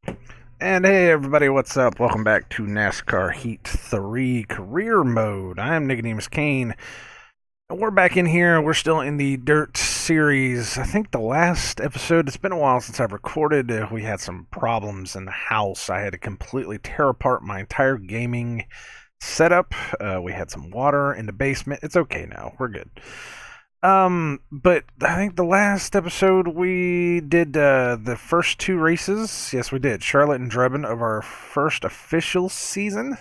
And hey everybody, what's up? Welcome back to NASCAR Heat 3 Career Mode. I'm nicodemoscain, and we're back in here. We're still in the Dirt series. I think the last episode, it's been a while since I've recorded. We had some problems in the house. I had to completely tear apart my entire gaming setup. We had some water in the basement. It's okay now. We're good. But I think the last episode we did the first two races. Yes, we did. Charlotte and Drebin of our first official season.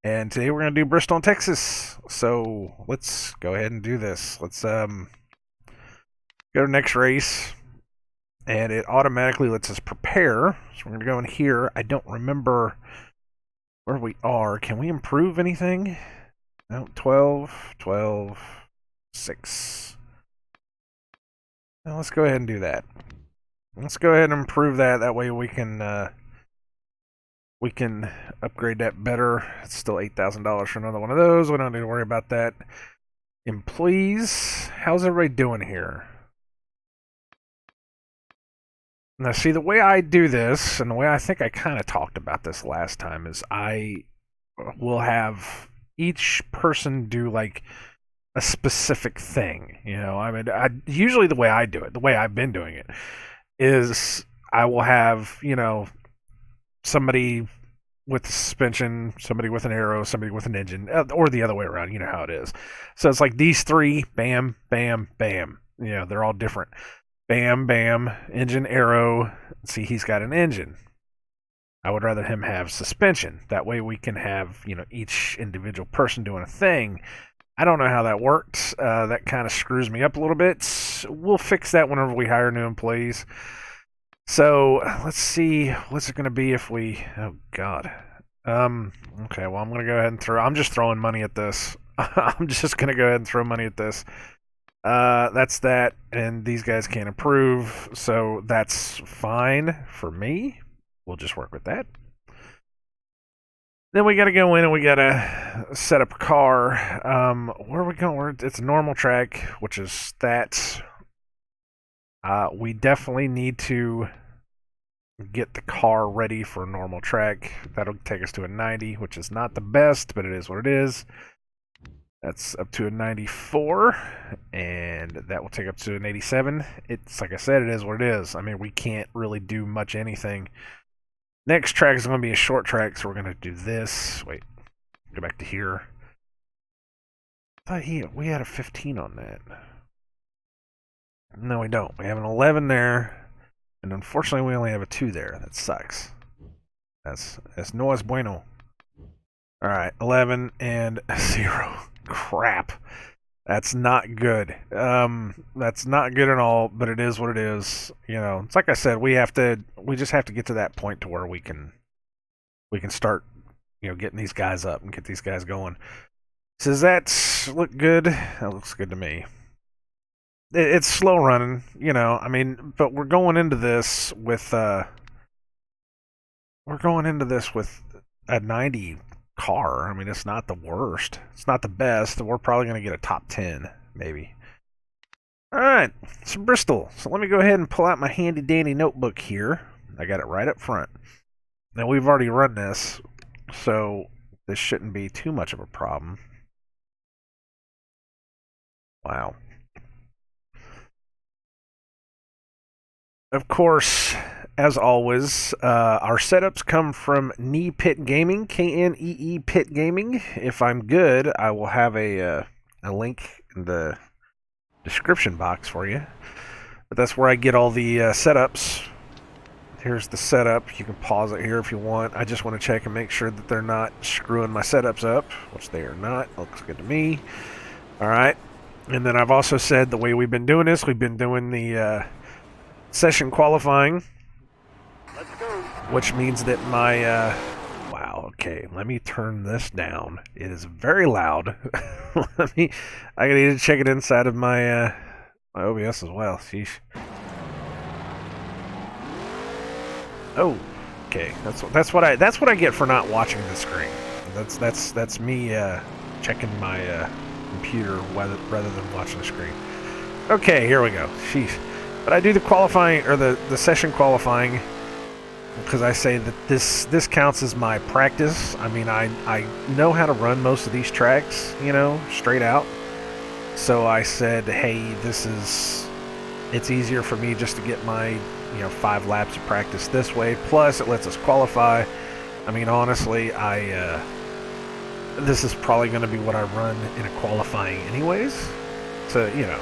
And today we're gonna do Bristol and Texas. So let's go ahead and do this. Let's go to next race. And it automatically lets us prepare. So we're gonna go in here. I don't remember where we are. Can we improve anything? No, 12, 12. 6. Now let's go ahead and do that. Let's go ahead and improve that. That way we can upgrade that better. It's still $8,000 for another one of those. We don't need to worry about that. Employees, how's everybody doing here? Now, see, the way I do this, and the way I think I kind of talked about this last time, is I will have each person do like a specific thing. I mean, usually the way I do it, the way I've been doing it, is I will have, somebody with suspension, somebody with an aero, somebody with an engine, or the other way around. You know how it is. So it's like these three, bam, bam, bam. They're all different. Bam, bam, engine, aero. See, he's got an engine. I would rather him have suspension. That way we can have, each individual person doing a thing. I don't know how that works. That kind of screws me up a little bit. We'll fix that whenever we hire new employees. So let's see, what's it going to be if we? Oh God. Okay. Well, I'm going to go ahead and throw. I'm just throwing money at this. I'm just going to go ahead and throw money at this. That's that, and these guys can't approve, so that's fine for me. We'll just work with that. Then we got to go in and we got to set up a car. Where are we going? It's a normal track, which is that. We definitely need to get the car ready for a normal track. That'll take us to a 90, which is not the best, but it is what it is. That's up to a 94, and that will take up to an 87. It's like I said, it is what it is. I mean, we can't really do much anything. Next track is going to be a short track, so we're going to do this. Wait, go back to here. I thought we had a 15 on that. No, we don't. We have an 11 there, and unfortunately, we only have a 2 there. That sucks. That's no es bueno. All right, 11 and 0. Crap. That's not good. That's not good at all, but it is what it is. It's like I said, we just have to get to that point to where we can start, getting these guys up and get these guys going. So does that look good? That looks good to me. It's slow running, I mean, but we're going into this with a 90 car. I mean, it's not the worst. It's not the best. We're probably going to get a top 10, maybe. All right, so Bristol. So let me go ahead and pull out my handy dandy notebook here. I got it right up front. Now, we've already run this, so this shouldn't be too much of a problem. Wow. Of course, as always, our setups come from Knee Pit Gaming, Knee Pit Gaming. If I'm good, I will have a link in the description box for you. But that's where I get all the setups. Here's the setup. You can pause it here if you want. I just want to check and make sure that they're not screwing my setups up, which they are not. Looks good to me. All right. And then I've also said the way we've been doing this, we've been doing the session qualifying, which means that my wow, okay, let me turn this down. It is very loud. I need to check it inside of my OBS as well. Sheesh. Oh, okay, that's what I get for not watching the screen. That's me checking my computer rather than watching the screen. Okay, here we go. Sheesh. But I do the qualifying, or the session qualifying, because I say that this counts as my practice. I mean, I know how to run most of these tracks, you know, straight out. So I said, hey, it's easier for me just to get my, you know, 5 laps of practice this way. Plus, it lets us qualify. I mean, honestly, this is probably going to be what I run in a qualifying anyways. So, you know,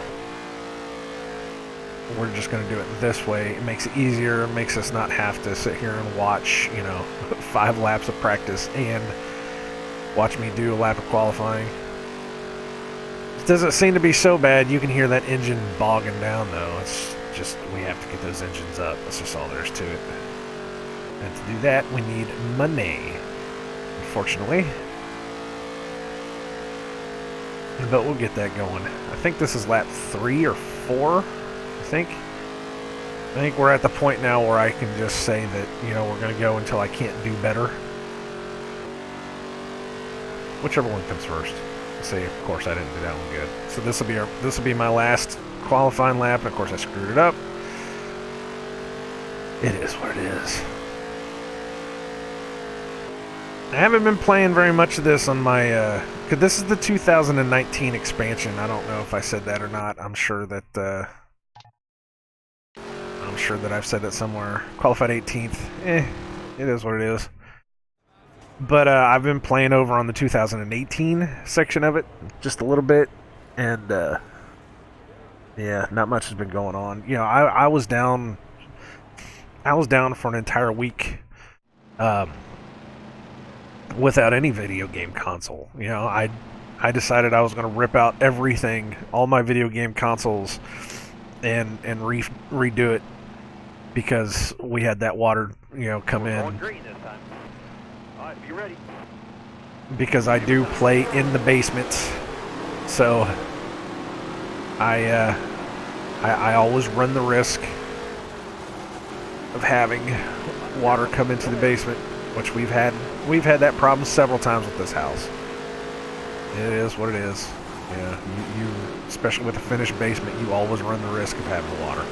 we're just going to do it this way. It makes it easier. It makes us not have to sit here and watch, you know, 5 laps of practice and watch me do a lap of qualifying. It doesn't seem to be so bad. You can hear that engine bogging down, though. It's just, we have to get those engines up. That's just all there is to it. And to do that, we need money, unfortunately. But we'll get that going. I think this is lap 3 or 4, I think we're at the point now where I can just say that, you know, we're going to go until I can't do better. Whichever one comes first. See, of course I didn't do that one good. So this will be my last qualifying lap, and of course I screwed it up. It is what it is. I haven't been playing very much of this on my, cause this is the 2019 expansion. I don't know if I said that or not. I'm sure that I've said that somewhere. Qualified 18th. It is what it is. But I've been playing over on the 2018 section of it, just a little bit, and yeah, not much has been going on. You know, I was down for an entire week, without any video game console. You know, I decided I was going to rip out everything, all my video game consoles, and redo it because we had that water, you know, come in. Be ready. Because I do play in the basement, so I always run the risk of having water come into the basement, which we've had that problem several times with this house. It is what it is. Yeah, you especially with a finished basement, you always run the risk of having water.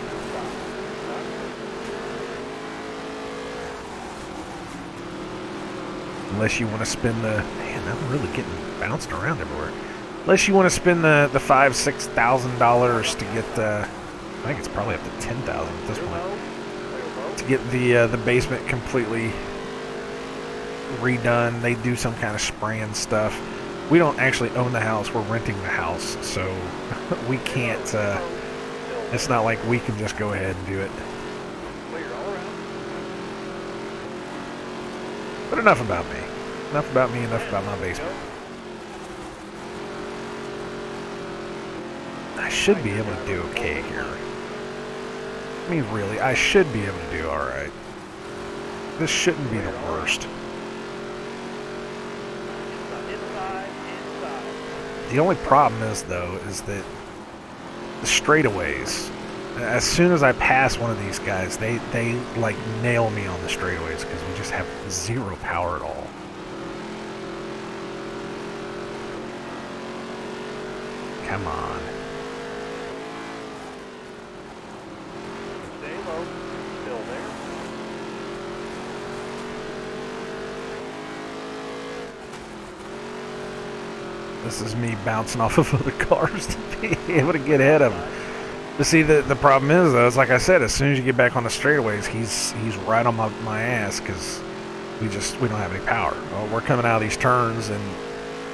Unless you want to spend the... Man, I'm really getting bounced around everywhere. Unless you want to spend the $5,000-$6,000 to get the... I think it's probably up to $10,000 at this point. To get the basement completely redone. They do some kind of spraying stuff. We don't actually own the house. We're renting the house. So we can't... it's not like we can just go ahead and do it. But enough about me. Enough about me, enough about my basement. I should be able to do okay here. I mean, really, I should be able to do alright. This shouldn't be the worst. The only problem is, though, is that the straightaways, as soon as I pass one of these guys, they like nail me on the straightaways because we just have zero power at all. Come on. Stay low. Still there. This is me bouncing off of other cars to be able to get ahead of them. But see, the problem is, though, it's like I said, as soon as you get back on the straightaways, he's right on my ass because we don't have any power. Well, we're coming out of these turns, and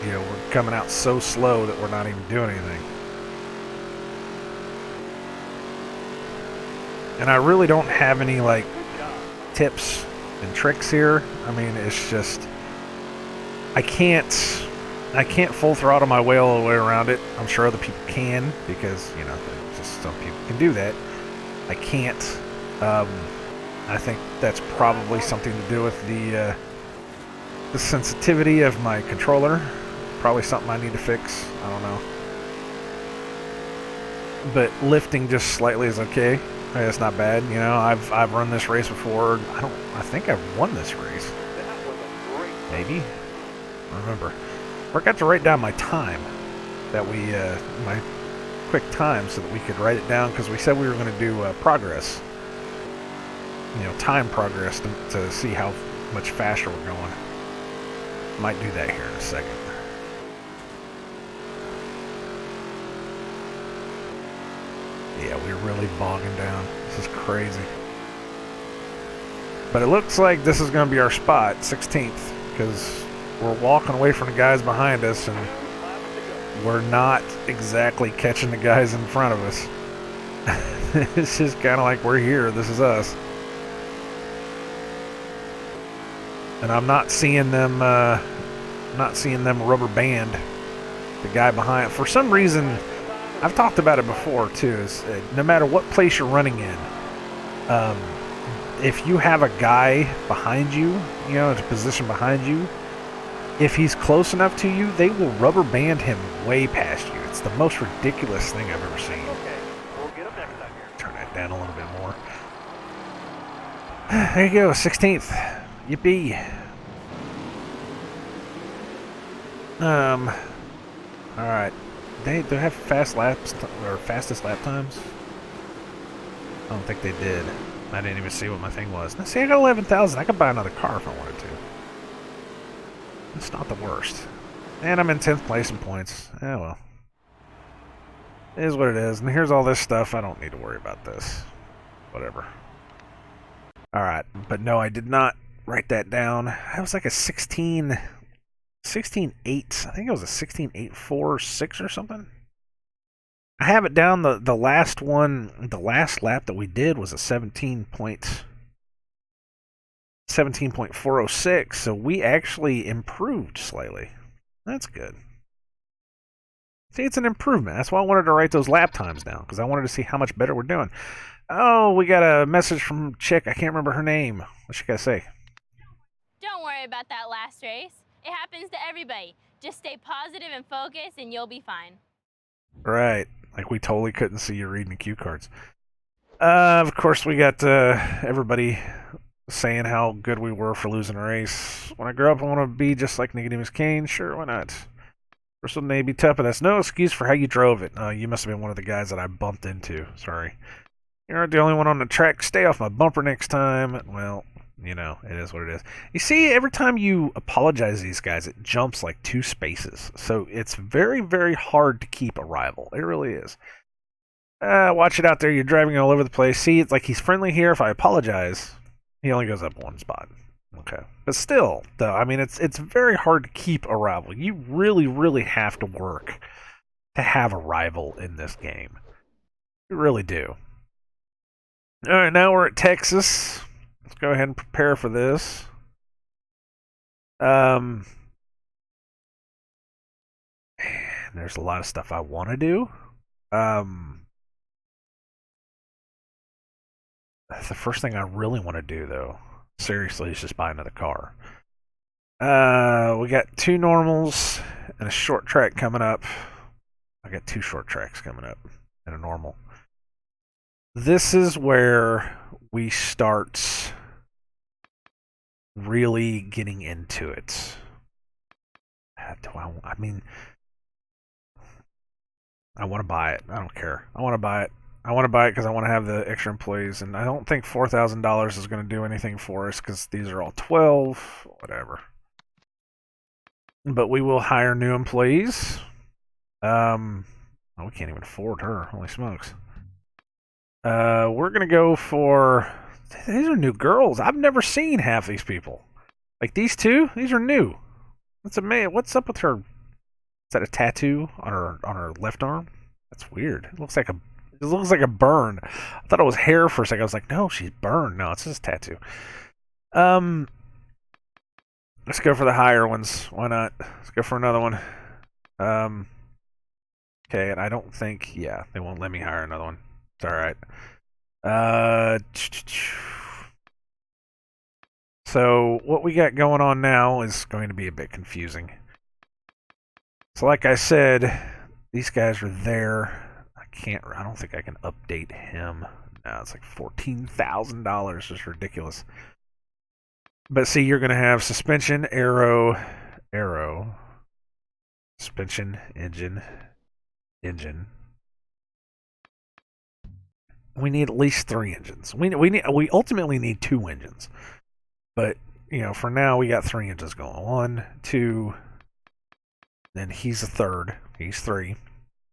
you know we're coming out so slow that we're not even doing anything. And I really don't have any like tips and tricks here. I mean, it's just I can't full throttle my way all the way around it. I'm sure other people can because you know. Just some people can do that. I can't. I think that's probably something to do with the sensitivity of my controller. Probably something I need to fix. I don't know. But lifting just slightly is okay. It's not bad. You know, I've run this race before. I think I've won this race. Maybe. I don't remember. I forgot to write down my time. That we my quick time so that we could write it down because we said we were going to do progress. time progress to see how much faster we're going. Might do that here in a second. Yeah, we're really bogging down. This is crazy. But it looks like this is going to be our spot, 16th, because we're walking away from the guys behind us, and we're not exactly catching the guys in front of us. It's just kind of like we're here. This is us. And I'm not seeing them. Rubber band the guy behind. For some reason, I've talked about it before too. Is no matter what place you're running in, if you have a guy behind you, in a position behind you, if he's close enough to you, they will rubber band him way past you. It's the most ridiculous thing I've ever seen. Okay, we'll get up next time here. Turn that down a little bit more. There you go, 16th. Yippee. Alright. Do they have fast laps or fastest lap times? I don't think they did. I didn't even see what my thing was. Now, see, I got 11,000. I could buy another car if I wanted to. It's not the worst. And I'm in 10th place in points. Well. It is what it is. And here's all this stuff. I don't need to worry about this. Whatever. Alright. But no, I did not write that down. That was like a 16.8. I think it was a 16.846 or something. I have it down. The last one, the last lap that we did was a 17.406. So we actually improved slightly. That's good. See, it's an improvement. That's why I wanted to write those lap times down, because I wanted to see how much better we're doing. Oh, we got a message from Chick. I can't remember her name. What's she got to say? Don't worry about that last race. It happens to everybody. Just stay positive and focused, and you'll be fine. Right. Like we totally couldn't see you reading the cue cards. Of course, we got everybody saying how good we were for losing a race. When I grow up, I want to be just like nicodemoscain. Sure, why not? Bristol Navy Tup, and that's no excuse for how you drove it. You must have been one of the guys that I bumped into. Sorry. You're the only one on the track. Stay off my bumper next time. Well, it is what it is. You see, every time you apologize to these guys, it jumps like 2 spaces. So it's very, very hard to keep a rival. It really is. Watch it out there. You're driving all over the place. See, it's like he's friendly here. If I apologize, he only goes up 1 spot. Okay. But still, though, I mean, it's very hard to keep a rival. You really, really have to work to have a rival in this game. You really do. All right, now we're at Texas. Let's go ahead and prepare for this. Man, there's a lot of stuff I want to do. The first thing I really want to do, though, seriously, is just buy another car. We got 2 normals and a short track coming up. I got 2 short tracks coming up and a normal. This is where we start really getting into it. I want to buy it. I don't care. I want to buy it. I want to buy it because I want to have the extra employees, and I don't think $4,000 is going to do anything for us because these are all 12, whatever. But we will hire new employees. We can't even afford her. Holy smokes. We're going to go for... These are new girls. I've never seen half these people. Like these 2, these are new. That's amazing. What's up with her? Is that a tattoo on her left arm? That's weird. It looks like a burn. I thought it was hair for a second. I was like, no, she's burned. No, it's just a tattoo. Let's go for the higher ones. Why not? Let's go for another one. Okay, and I don't think, they won't let me hire another one. It's all right. So what we got going on now is going to be a bit confusing. So like I said, these guys are there. I don't think I can update him. No, it's like $14,000. It's ridiculous. But see, you're going to have suspension, aero, suspension, engine. We need at least 3 engines. We ultimately need 2 engines, but for now we got 3 engines going. 1, 2, then he's a third. He's 3,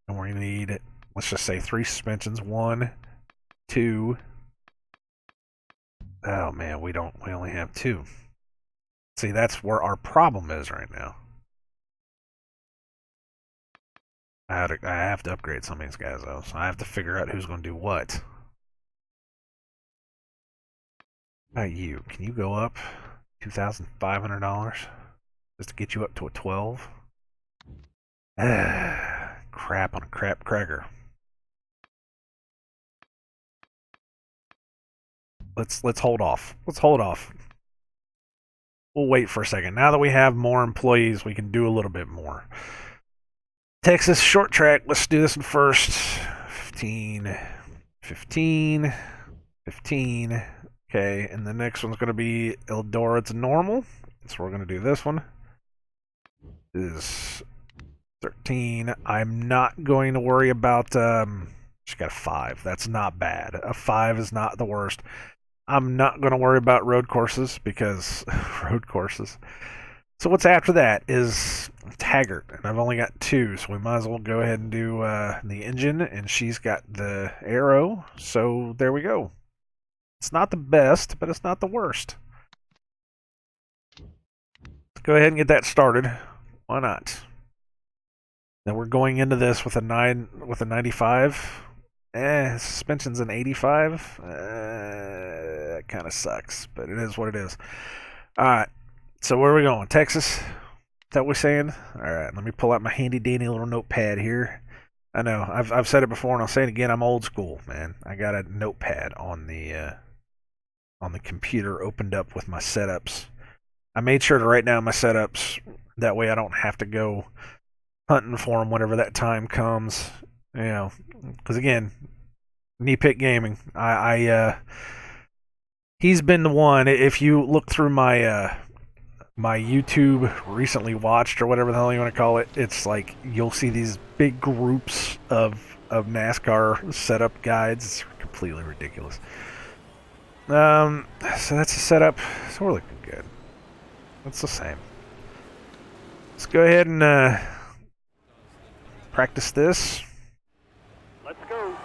and we're gonna need, let's just say, 3 suspensions. 1, 2. Oh man, we only have 2. See, that's where our problem is right now. I have to upgrade some of these guys though, so I have to figure out who's going to do what. How about you? Can you go up $2,500 just to get you up to a 12? Crap on a crap cracker. Let's hold off. Let's hold off. We'll wait for a second. Now that we have more employees, we can do a little bit more. Texas short track. Let's do this one first. 15, 15, 15. Okay, and the next one's going to be Eldora. It's normal. So we're going to do this one. This is 13. I'm not going to worry about... she got a 5. That's not bad. A 5 is not the worst. I'm not going to worry about road courses because... road courses. So what's after that is Taggart, and I've only got 2, so we might as well go ahead and do the engine, and she's got the aero, so there we go. It's not the best, but it's not the worst. Let's go ahead and get that started. Why not? Then we're going into this with a 95. Suspension's an 85. That kind of sucks, but it is what it is. All right. So where are we going? Texas? Is that what we're saying? All right, let me pull out my handy dandy little notepad here. I know I've said it before and I'll say it again. I'm old school, man. I got a notepad on the computer opened up with my setups. I made sure to write down my setups. That way I don't have to go hunting for them whenever that time comes. Because again, Nipit Gaming. He's been the one. If you look through my my YouTube recently watched or whatever the hell you want to call it, it's like you'll see these big groups of NASCAR setup guides. It's completely ridiculous. So that's the setup. So we're looking good. It's the same. Let's go ahead and practice this. Let's go.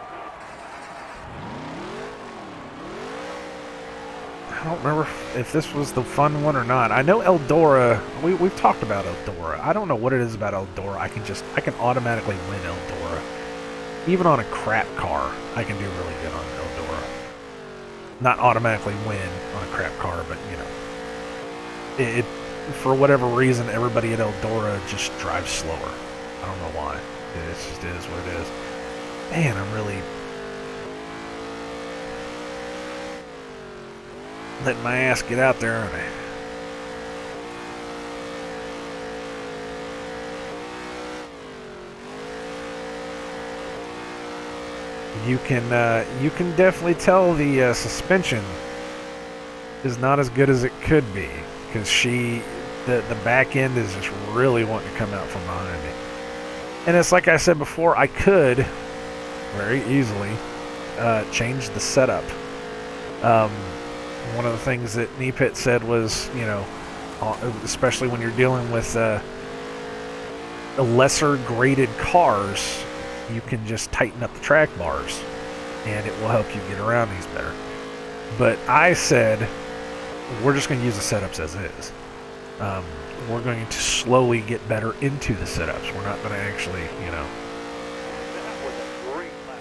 I don't remember if this was the fun one or not. I know Eldora. We've talked about Eldora. I don't know what it is about Eldora. I can automatically win Eldora. Even on a crap car, I can do really good on Eldora. Not automatically win on a crap car, but it for whatever reason, everybody at Eldora just drives slower. I don't know why. It just is what it is. Man, I'm really letting my ass get out there, aren't I? You can definitely tell the suspension is not as good as it could be because the back end is just really wanting to come out from behind me. And it's like I said before, I could very easily change the setup. One of the things that Nipit said was, especially when you're dealing with lesser graded cars, you can just tighten up the track bars and it will help you get around these better. But I said, we're just going to use the setups as is. We're going to slowly get better into the setups. We're not going to actually, That was a great lap.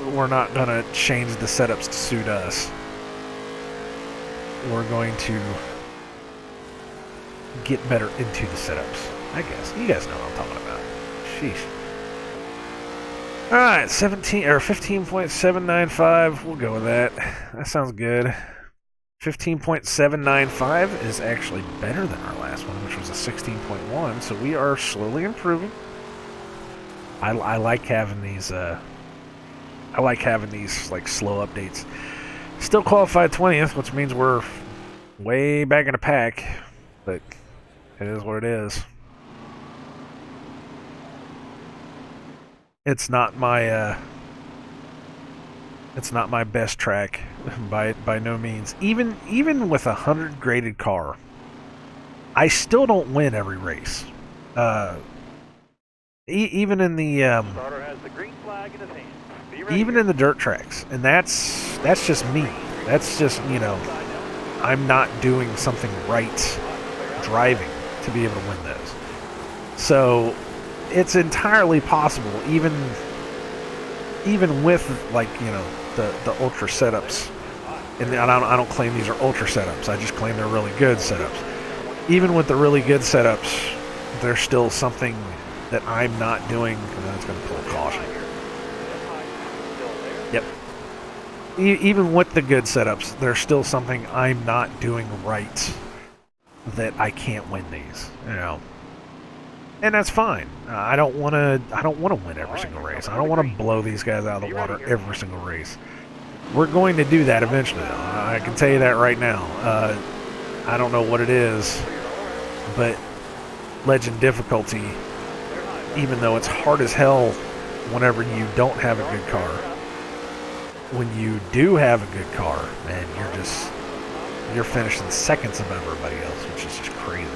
we're not going to change the setups to suit us. We're going to get better into the setups. I guess. You guys know what I'm talking about. Sheesh. Alright, 15.795. We'll go with that. That sounds good. 15.795 is actually better than our last one, which was a 16.1, so we are slowly improving. I like having these like slow updates. Still qualified 20th, which means we're way back in the pack, but it is what it is. It's not my It's not my best track by no means. Even with a 100 graded car, I still don't win every race. Even in the Starter has the green flag in his hand. Be ready even here. in the dirt tracks, and that's just me. That's just, you know, I'm not doing something right driving to be able to win those. So it's entirely possible, even with, like, you know, the ultra setups. And I don't claim these are ultra setups. I just claim they're really good setups. Even with the really good setups, there's still something that I'm not doing. That's going to pull a caution. Yep. Even with the good setups, there's still something I'm not doing right that I can't win these. You know, and that's fine. I don't want to win every single race. I don't want to blow these guys out of the water every single race. We're going to do that eventually, though. I can tell you that right now. I don't know what it is, but Legend difficulty, even though it's hard as hell whenever you don't have a good car, when you do have a good car, man, you're finishing seconds above everybody else, which is just crazy.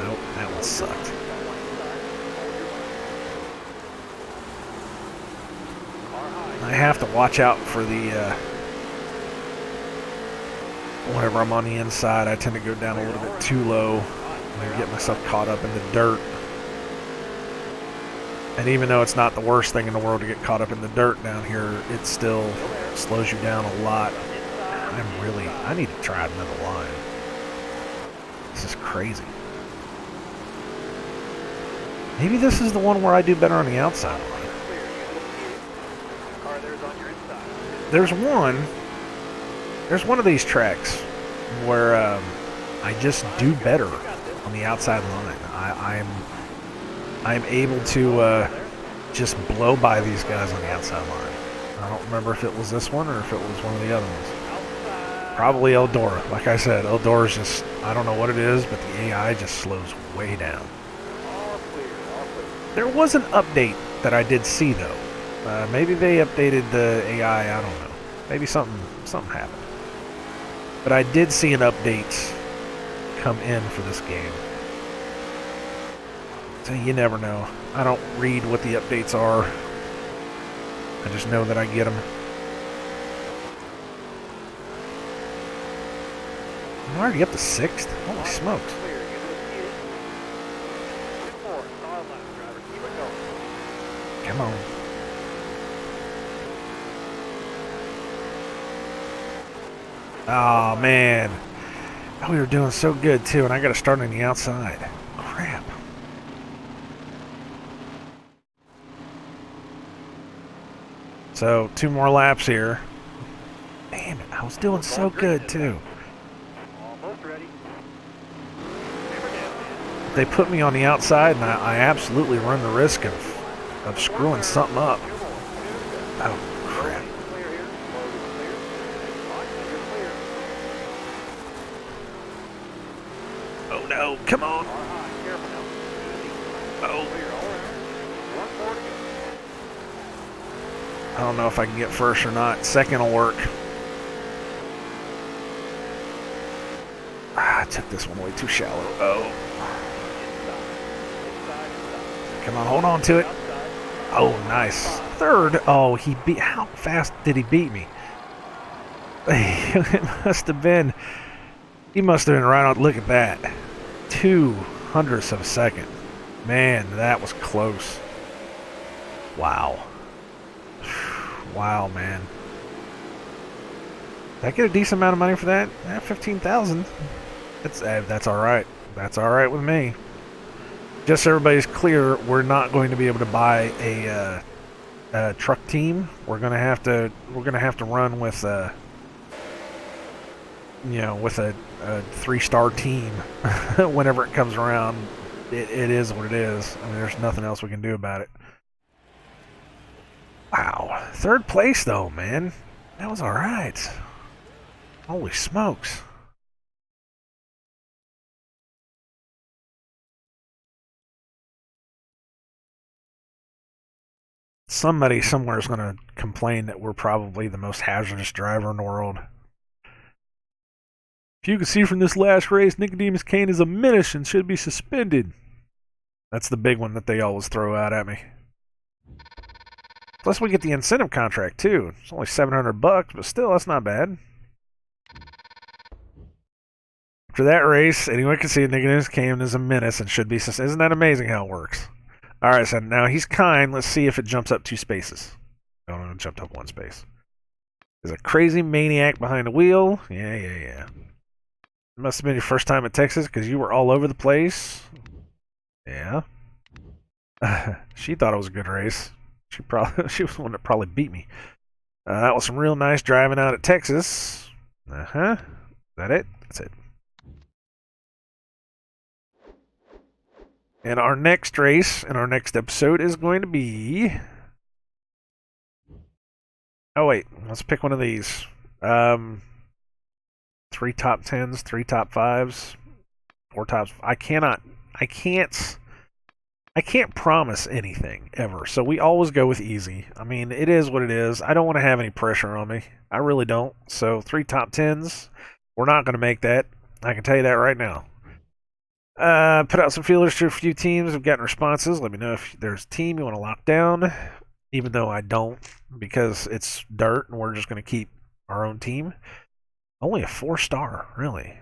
Nope, that one sucked. I have to watch out for the whenever I'm on the inside, I tend to go down a little bit too low and get myself caught up in the dirt. And even though it's not the worst thing in the world to get caught up in the dirt down here, it still slows you down a lot. I need to try another line. This is crazy. Maybe this is the one where I do better on the outside line. There's one of these tracks where I just do better on the outside line. I'm able to just blow by these guys on the outside line. I don't remember if it was this one or if it was one of the other ones. Probably Eldora. Like I said, Eldora's just, I don't know what it is, but the AI just slows way down. There was an update that I did see, though. Maybe they updated the AI, I don't know. Maybe something happened. But I did see an update come in for this game. So you never know. I don't read what the updates are. I just know that I get them. I'm already up to 6th? Holy smokes. Come on. Oh, man. Oh, we were doing so good, too, and I got to start on the outside. Crap. So, 2 more laps here. Damn it, I was doing so good, too. They put me on the outside, and I absolutely run the risk of screwing something up. Oh, crap. Oh, no. Come on. Oh. I don't know if I can get first or not. Second will work. I took this one way too shallow. Oh. Come on, hold on to it. Oh, nice. Third. Oh, he beat. How fast did he beat me? It must have been. He must have been right on. Look at that. 0.02 of a second. Man, that was close. Wow. Wow, man. Did I get a decent amount of money for that? 15,000. That's all right. That's all right with me. Just so everybody's clear, we're not going to be able to buy a truck team. We're gonna have to run with a 3-star team whenever it comes around. It is what it is. I mean, there's nothing else we can do about it. Wow, 3rd place though, man. That was all right. Holy smokes. Somebody somewhere is going to complain that we're probably the most hazardous driver in the world. If you can see from this last race, nicodemoscain is a menace and should be suspended. That's the big one that they always throw out at me. Plus, we get the incentive contract too. It's only $700, but still, that's not bad. After that race, anyone can see nicodemoscain is a menace and should be suspended. Isn't that amazing how it works? All right, so now he's kind. Let's see if it jumps up 2 spaces. Oh, it jumped up 1 space. There's a crazy maniac behind the wheel. Yeah. It must have been your first time at Texas because you were all over the place. Yeah. She thought it was a good race. She was the one that probably beat me. That was some real nice driving out at Texas. Is that it? That's it. And our next race in our next episode is going to be... Oh, wait. Let's pick one of these. 3 top 10s, 3 top 5s, 4 tops. I can't promise anything ever. So we always go with easy. I mean, it is what it is. I don't want to have any pressure on me. I really don't. So 3 top 10s, we're not going to make that. I can tell you that right now. Put out some feelers to a few teams. I've gotten responses. Let me know if there's a team you want to lock down. Even though I don't, because it's dirt and we're just going to keep our own team. Only a 4-star, really.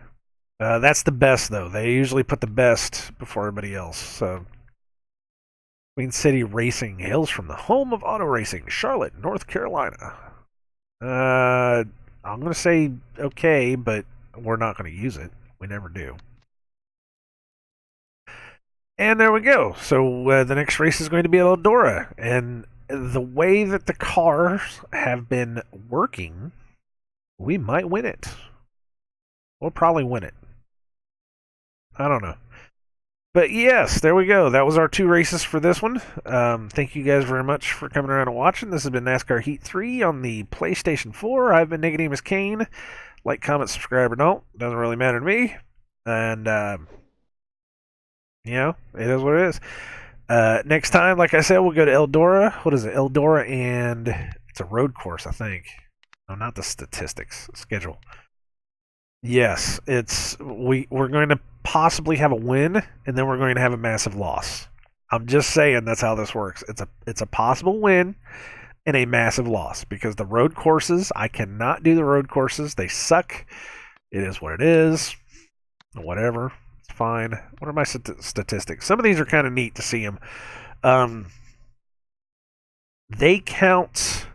That's the best, though. They usually put the best before everybody else. So, Queen City Racing hails from the home of auto racing, Charlotte, North Carolina. I'm going to say okay, but we're not going to use it. We never do. And there we go. So the next race is going to be at Eldora. And the way that the cars have been working, we might win it. We'll probably win it. I don't know. But yes, there we go. That was our 2 races for this one. Thank you guys very much for coming around and watching. This has been NASCAR Heat 3 on the PlayStation 4. I've been nicodemoscain. Like, comment, subscribe, or don't. Doesn't really matter to me. And, you know, it is what it is. Next time, like I said, we'll go to Eldora. What is it? Eldora, and it's a road course, I think. No, not the statistics schedule. Yes, we're going to possibly have a win, and then we're going to have a massive loss. I'm just saying that's how this works. It's a possible win and a massive loss because the road courses, I cannot do the road courses. They suck. It is what it is. Whatever. It's fine. What are my statistics? Some of these are kind of neat to see them. They count...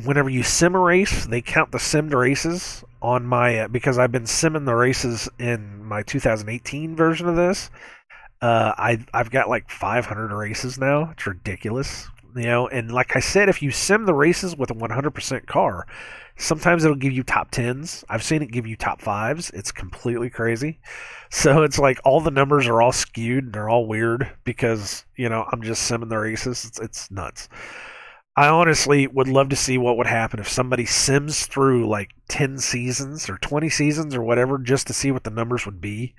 Whenever you sim a race, they count the simmed races on my because I've been simming the races in my 2018 version of this. I've got like 500 races now. It's ridiculous, you know. And like I said, if you sim the races with a 100% car, sometimes it'll give you top 10s. I've seen it give you top 5s. It's completely crazy. So it's like all the numbers are all skewed and they're all weird because, you know, I'm just simming the races. It's nuts. I honestly would love to see what would happen if somebody sims through like 10 seasons or 20 seasons or whatever just to see what the numbers would be,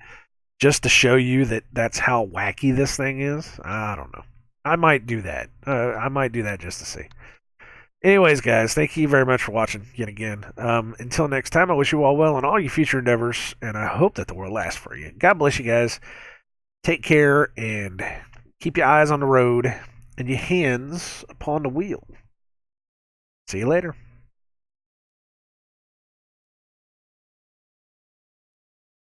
just to show you that that's how wacky this thing is. I don't know. I might do that. I might do that just to see. Anyways, guys, thank you very much for watching yet again. Until next time, I wish you all well in all your future endeavors, and I hope that the world lasts for you. God bless you guys. Take care, and keep your eyes on the road and your hands upon the wheel. See you later.